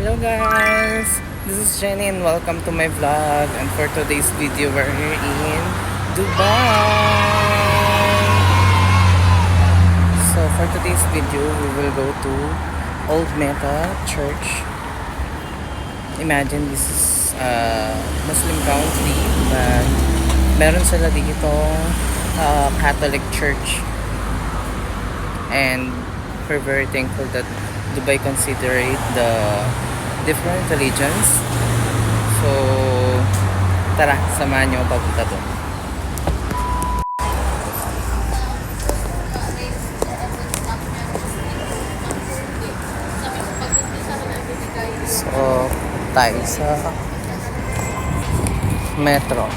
Hello guys! This is Jenny and welcome to my vlog. And for today's video, we're here in Dubai. So for today's video, we will go to Old Mecca Church. Imagine this is a Muslim country, but meron sila dito Catholic Church. And we're very thankful that Dubai considerate the different religions. So, tara, samahan nyo papunta doon. So, tayo sa metro.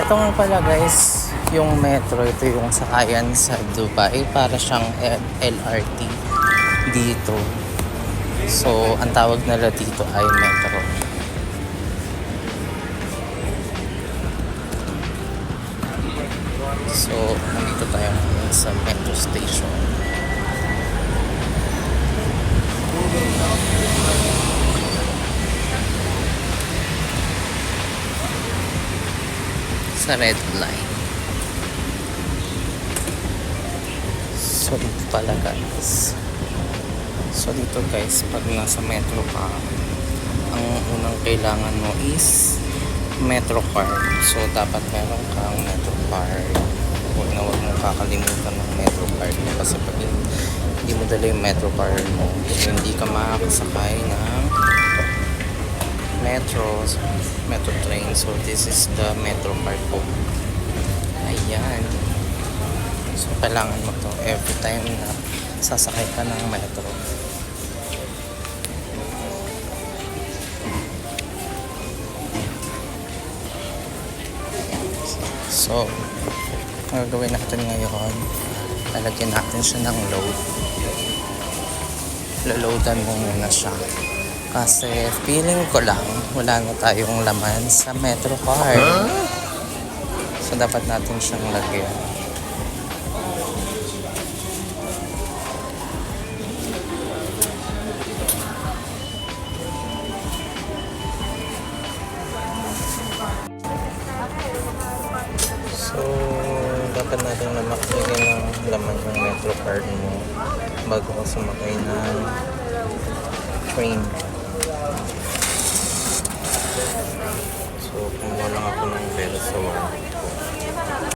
Ito nga pala guys, yung metro, ito yung sakayan sa Dubai, para siyang LRT dito. So, ang tawag nila dito ay metro. So, nandito tayo ngayon sa metro station. Sa red line. So dito pala guys. So dito guys, pag nasa metro ka, ang unang kailangan mo is metro card. So dapat meron kang metro card. Huwag mong kakalimutan ng metro card mo, kasi pag hindi mo dala yung metro card mo, hindi ka makakasakay ng metro train. So this is the metro card po. Ayan. So kailangan mo to every time na sasakay ka ng metro. So ang gagawin natin ngayon, lalagyan natin siya ng load. Loloadan mo muna siya, kasi feeling ko lang wala na tayong laman sa metro card. So dapat natin siyang lagyan. So dapat natin na makalagyan ng laman ng metro card mo bago ka sumakay ng train. So kumuha lang ako ng Verso 1.